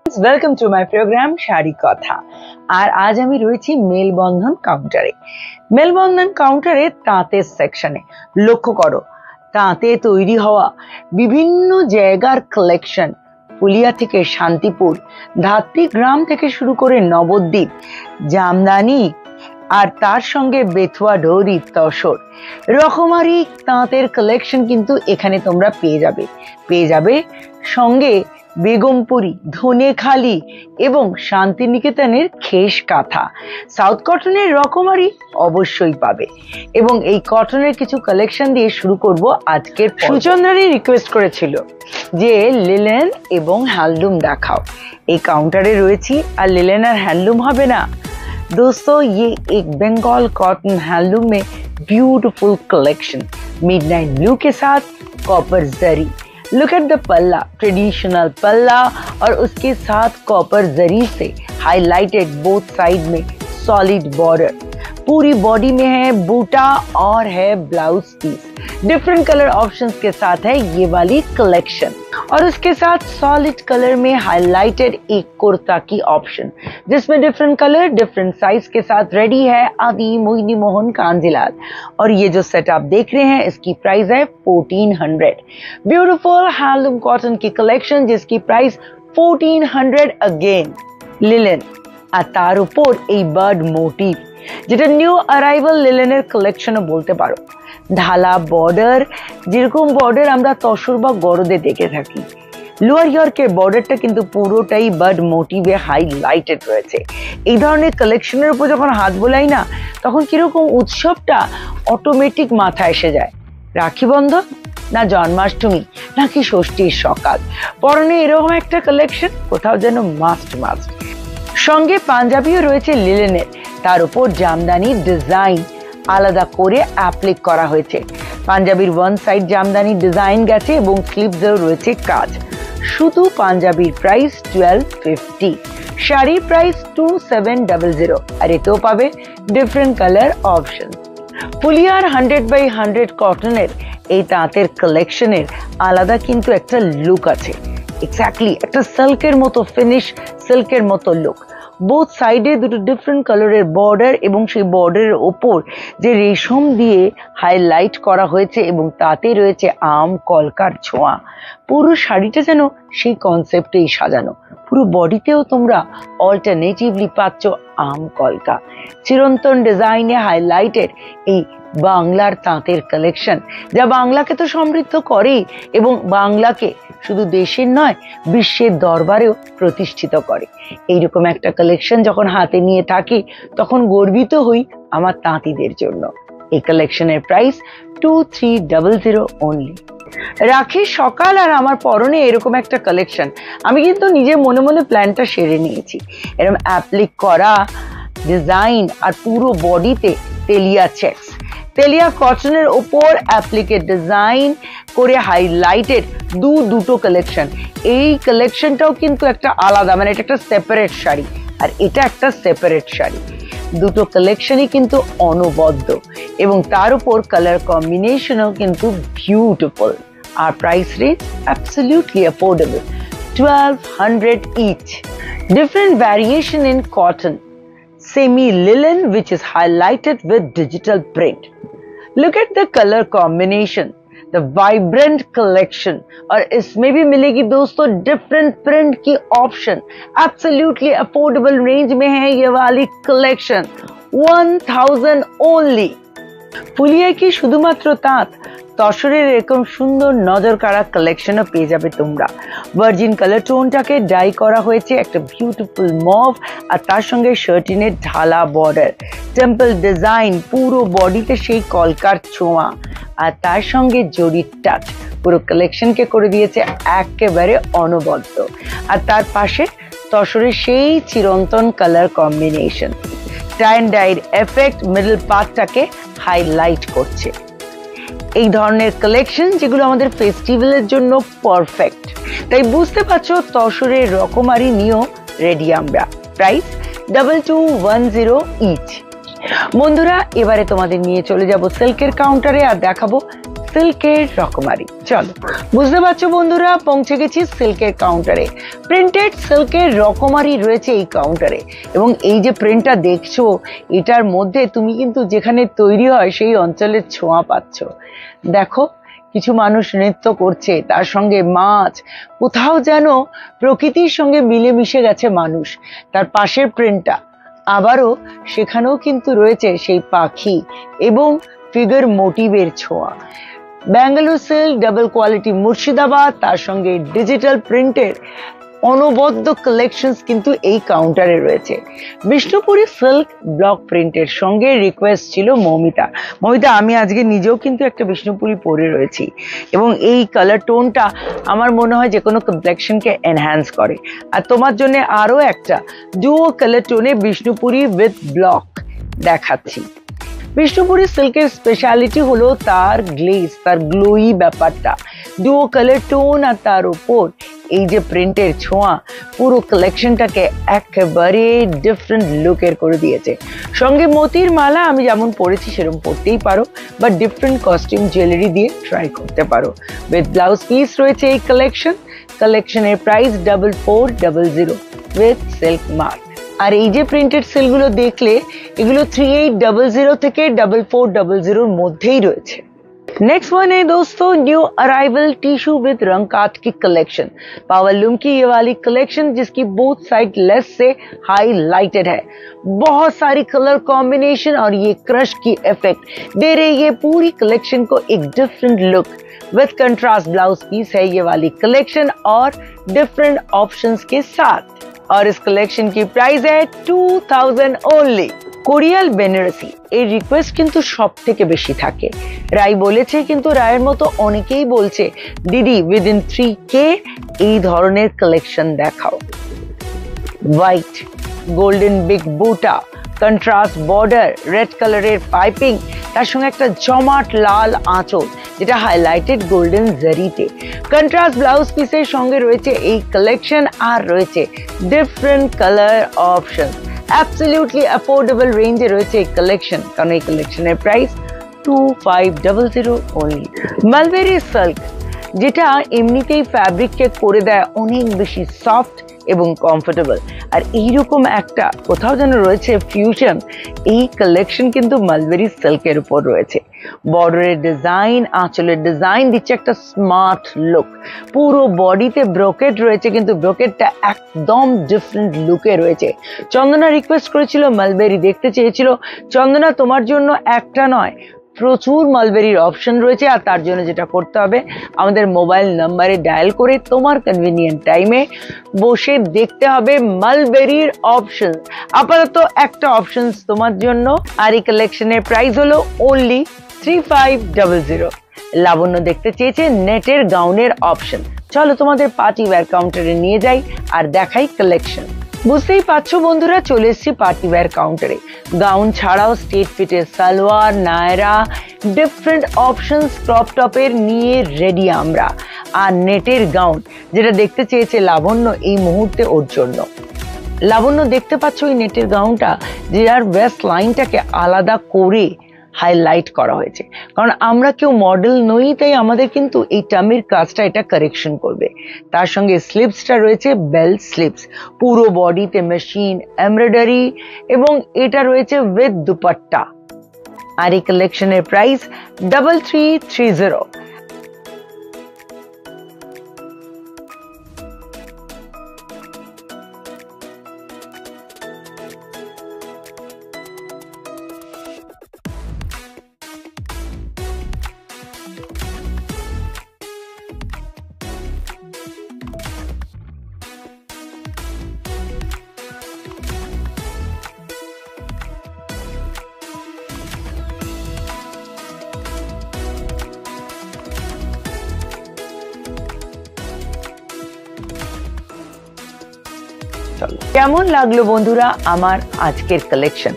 Welcome to my programme Sari Katha. আর আজ আমি রয়েছি মেলবন্ধন কাউন্টারে। মেলবন্ধন কাউন্টারে তাঁতের সেকশনে লক্ষ্য করো, তাঁতে তৈরি হওয়া বিভিন্ন জায়গার কালেকশন, ফুলিয়া থেকে শান্তিপুর, ধাত্রী গ্রাম থেকে শুরু করে নবদ্বীপ, জামদানি আর তার সঙ্গে বেথুয়া ডোরি, তসর, রকমারি তাঁতের কালেকশন কিন্তু এখানে তোমরা পেয়ে যাবে সঙ্গে বেগমপুরি, ধনেখালি এবং শান্তিনিকেতনের খেস কাঁথা। সাউথ কটনের রকমারি অবশ্যই পাবে এবং এই কটনের কিছু কালেকশন দিয়ে শুরু করব আজকের। সুচন্দ্রানী রিকোয়েস্ট করেছিল যে লিলেন এবং হ্যান্ডলুম দেখাও। এই কাউন্টারে রয়েছি আর লিলেন আর হ্যান্ডলুম হবে না दोस्तों। ये एक बंगाल कॉटन हैंडलूम में ब्यूटीफुल कलेक्शन, मिडनाइट ब्लू के साथ copper zari. Look at the पल्ला, ट्रेडिशनल पल्ला और उसके साथ कॉपर जरी से हाईलाइटेड बोथ साइड में सॉलिड बॉर्डर। पूरी बॉडी में है बूटा और है blouse piece. Different colour options के साथ है ये वाली कलेक्शन और उसके साथ सॉलिड कलर में हाईलाइटेड एक कुर्ता की ऑप्शन, जिसमें डिफरेंट कलर डिफरेंट साइज के साथ रेडी है आदि मोहिनी मोहन कांजीलाल। और ये जो सेट आप देख रहे हैं इसकी प्राइस है 1400। ब्यूटीफुल हैंडलूम कॉटन की कलेक्शन जिसकी प्राइस 1400 अगेन। लिलेन আর তার উপর এই বার্ড মোটিভ, যেটা নিউ অ্যারাইভাল লিলেনের কালেকশনও বলতে পারো। ঢালা বর্ডার, যেরকম বর্ডার আমরা তসর বা গরদে দেখে থাকি, লোয়ার ইয়র্কের বর্ডারটা কিন্তু পুরোটাই বার্ড মোটিভে হাইলাইটেড রয়েছে। এই ধরনের কালেকশনের উপর যখন হাত বোলাই না, তখন কিরকম উৎসবটা অটোমেটিক মাথায় এসে যায়। রাখি বন্ধন না জন্মাষ্টমী নাকি ষষ্ঠীর সকাল, পরনে এরকম একটা কালেকশন কোথাও যেন মাস্ট। সঙ্গে পাঞ্জাবিও রয়েছে লিলেনের, তার উপর জামদানি ডিজাইন আলাদা করে অ্যাপ্লিক করা হয়েছে। পাঞ্জাবির ওয়ান সাইড জামদানি ডিজাইন গেছে এবং স্লিভসেও রয়েছে কাজ। শুধু পাঞ্জাবির প্রাইস 1250, শাড়ির প্রাইস 2700 আর এতেও পাবে ডিফারেন্ট কালার অপশন। ফুলিয়ার 100x100 কটনের এই তাঁতের কালেকশনের আলাদা কিন্তু একটা লুক আছে। এক্স্যাক্টলি একটা সিল্কের মতো ফিনিশ, সিল্কের মতো লুক। বোথ সাইডে দুটো ডিফারেন্ট কালারের বর্ডার এবং সেই বর্ডারের ওপর যে রেশম দিয়ে হাইলাইট করা হয়েছে এবং তাতে রয়েছে আম কলকার ছোঁয়া। পুরো শাড়িটা যেন সেই কনসেপ্টেই সাজানো। পুরো বডিতেও তোমরা অল্টারনেটিভলি পাচ্ছ আম কলকা। চিরন্তন ডিজাইনে হাইলাইটেড এই বাংলার তাঁতের কালেকশন, যা বাংলাকে তো সমৃদ্ধ করেই এবং বাংলাকে শুধু দেশের নয় বিশ্বের দরবারেও প্রতিষ্ঠিত করে। এইরকম একটা কালেকশন যখন হাতে নিয়ে থাকি তখন গর্বিত হই আমার তাঁতিদের জন্য। এই কালেকশনের প্রাইস 2300 অনলি। রাখির সকাল আর আমার পরনে এরকম একটা কালেকশন আমি কিন্তু নিজের মনে মনে প্ল্যানটা সেরে নিয়েছি। এরকম অ্যাপ্লিক করা ডিজাইন আর পুরো বডিতে তেলিয়া চেকস, তেলিয়া কটনের ওপর অ্যাপ্লিকেড ডিজাইন করে হাইলাইটেড দুটো কালেকশন। এই কালেকশনটাও কিন্তু একটা আলাদা, মানে এটা একটা সেপারেট শাড়ি আর এটা একটা সেপারেট শাড়ি। দুটো কালেকশনই কিন্তু অনবদ্য এবং তার উপর কালার কম্বিনেশনও কিন্তু বিউটিফুল। আর price range absolutely affordable, 1200 each. Different variation in cotton, semi linen which is highlighted with digital print. Look at the color combination, the vibrant collection और इसमें भी मिलेगी दोस्तों डिफरेंट प्रिंट की ऑप्शन। एब्सोल्युटली अफोर्डेबल रेंज में है ये वाली कलेक्शन, 1000 ओनली। ফুলিয়া কি শুধুমাত্র তাঁত, তসরের এরকম সুন্দর নজর কাড়া কালেকশনও পেয়ে যাবে তোমরা। ভার্জিন কালার টোনটাকে ডাই করা হয়েছে একটা বিউটিফুল মভ আর তার সঙ্গে শার্টিনের ঢালা বর্ডার, টেম্পল ডিজাইন, পুরো বডিতে সেই কলকার ছোঁয়া আর তার সঙ্গে জরির টাচ পুরো কালেকশনকে করে দিয়েছে একেবারে অনবদ্য। আর তার পাশে তসরের সেই চিরন্তন colour combination, tie and dye effect middle পার্টটাকে হাইলাইট করছে। এই ধরনের কালেকশন যেগুলো আমাদের ফেস্টিভ্যালের জন্য পারফেক্ট। তাই বুঝতে পারছো তসরের রকমারি নিয়েও রেডি আমরা। Price 2210 each. বন্ধুরা এবারে তোমাদের নিয়ে চলে যাব সিল্কের কাউন্টারে আর দেখাবো সিল্কের রকমারি। চলো, বুঝতে পারছো বন্ধুরা, পৌঁছে গেছি সিল্কের কাউন্টারে। প্রিন্টেড সিল্কের রকমারি রয়েছে এই কাউন্টারে, এবং এই যে প্রিন্টটা দেখছো, এটার মধ্যে তুমি কিন্তু যেখানে তৈরি হয় সেই অঞ্চলের ছোঁয়া পাচ্ছ। দেখো, কিছু মানুষ নৃত্য করছে, তার সঙ্গে মাছ, কোথাও যেন প্রকৃতির সঙ্গে মিলেমিশে গেছে মানুষ। তার পাশের প্রিন্টটা আবারও, সেখানেও কিন্তু রয়েছে সেই পাখি এবং ফিগার মোটিভের ছোঁয়া। Bangalore silk, double quality Murshidabad, তার সঙ্গে ডিজিটাল প্রিন্টের অনবদ্য কালেকশনস কিন্তু এই কাউন্টারে রয়েছে। বিষ্ণুপুরি সিল্ক ব্লক প্রিন্টের সঙ্গে রিকোয়েস্ট ছিল মৌমিতা। আমি আজকে নিজেও কিন্তু একটা বিষ্ণুপুরি পরে রয়েছি, এবং এই কালার টোনটা আমার মনে হয় যে কোনো কমপ্লেকশনকে এনহ্যান্স করে। আর তোমার জন্য আরও একটা ডুও কালার টোনে বিষ্ণুপুরি উইথ ব্লক দেখাচ্ছি। বিষ্ণুপুরি সিল্কের স্পেশালিটি হলো তার গ্লেজ, তার গ্লোই ব্যাপারটা, ডুও কালার টোন, আর তার উপর এই যে প্রিন্টের ছোঁয়া পুরো কালেকশনটাকে একেবারে ডিফারেন্ট লুকের করে দিয়েছে। সঙ্গে মতির মালা আমি যেমন পরেছি সেরকম পরতেই পারো, বা ডিফারেন্ট কস্টিউম জুয়েলারি দিয়ে ট্রাই করতে পারো। উইথ ব্লাউজ পিস রয়েছে এই কালেকশনের প্রাইস 4400 উইথ সিল্ক মার্ক। আর এই যে প্রিন্টেড সিল্কগুলো দেখলে, এগুলো 3800 থেকে 4400 মধ্যেই रहे। नेक्स्ट वन है दोस्तों न्यू अराइवल टिश्यू विद रंगकाट की कलेक्शन। पावरलूम की ये वाली कलेक्शन जिसकी बोथ साइड लेस से हाईलाइटेड है, बहुत सारी कलर कॉम्बिनेशन और ये क्रश की इफेक्ट दे रही है पूरी कलेक्शन को एक different look. With contrast blouse piece है ये वाली कलेक्शन और डिफरेंट ऑप्शंस के साथ, और इस कलेक्शन की प्राइस है 2000 ओनली। কোরিয়াল বেনারসি এই রিকোয়েস্ট কিন্তু সব থেকে বেশি থাকে। রাই বলেছে, কিন্তু রায়ের মতো অনেকেই বলছে দিদি উইদিন 3K এই ধরনের কালেকশন দেখাও। হোয়াইট গোল্ডেন বিগ বুটা, কন্ট্রাস্ট বর্ডার, রেড কালারের পাইপিং, তার সঙ্গে একটা জমাট লাল আঁচল যেটা হাইলাইটেড গোল্ডেন জারিতে। কন্ট্রাস্ট ব্লাউজ পিসের সঙ্গে রয়েছে এই কালেকশন, আর রয়েছে different colour option. Absolutely affordable রেঞ্জে রয়েছে এই কালেকশন, কারণ এই কালেকশনের প্রাইস 2500 ওনলি। মালবেরি সিল্ক, যেটা এমনিতেই ফ্যাব্রিককে করে দেয় অনেক বেশি সফট এবং কমফোর্টেবল, আর এইরকম একটা কোথাও যেন রয়েছে ফিউশন। এই কালেকশন কিন্তু মালবেরি সিল্কের উপর রয়েছে। বর্ডারের ডিজাইন, আঁচলের ডিজাইন দিচ্ছে একটা স্মার্ট লুক। পুরো বডিতে ব্রোকেট রয়েছে, কিন্তু ব্রোকেটটা একদম ডিফারেন্ট লুকে রয়েছে। চন্দনা রিকোয়েস্ট করেছিল, মালবেরি দেখতে চেয়েছিল। চন্দনা, তোমার জন্য একটা নয়, প্রচুর মালবেরির অপশন রয়েছে, আর তার জন্য যেটা করতে হবে, আমাদের মোবাইল নাম্বারে ডায়াল করে তোমার কনভিনিয়েন্ট টাইমে বসে দেখতে হবে মালবেরির অপশন। আপাতত একটা অপশন তোমার জন্য, আর এই কালেকশনের প্রাইস হলো ওনলি 3500। লাবণ্য দেখতে চেয়েছে নেটের গাউনের অপশন। চলো তোমাদের পার্টি ওয়্যার কাউন্টারে নিয়ে যাই আর দেখাই কালেকশন। বুঝতেই পারছো বন্ধুরা, চলে এসেছি পার্টি ওয়্যার কাউন্টারে। গাউন ছাড়াও স্ট্রেট ফিটের salwar, Naira, different options crop টপের নিয়ে রেডি আমরা। আর নেটের গাউন যেটা দেখতে চেয়েছে লাবণ্য, এই মুহূর্তে ওর জন্য। লাবণ্য দেখতে পাচ্ছ এই নেটের গাউনটা, যার ওয়েস্ট লাইনটাকে আলাদা করে হাইলাইট করা হয়েছে, কারণ আমরা কেউ মডেল নই, তাই আমাদের কিন্তু এই টামির কাজটা এটা কারেকশন করবে। তার সঙ্গে স্লিপসটা রয়েছে বেল্ট স্লিপস, পুরো বডিতে মেশিন এমব্রয়ডারি, এবং এটা রয়েছে উইথ দুপাট্টা। আর এই কালেকশনের প্রাইস 3330। কেমন লাগলো বন্ধুরা আমার আজকের কালেকশন?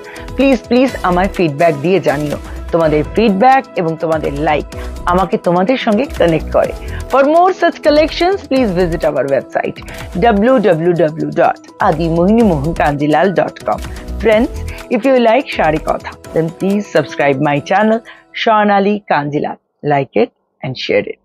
প্লিজ আমার ফিডব্যাক দিয়ে জানিও। তোমাদের ফিডব্যাক এবং তোমাদের লাইক আমাকে তোমাদের সঙ্গে কানেক্ট করে। For more such collections please visit our website www.adimohinimohankanjilal.com. Friends, if you like Shari Kotha, then please subscribe my channel Sharnali Kanjilal. Like it, and share it.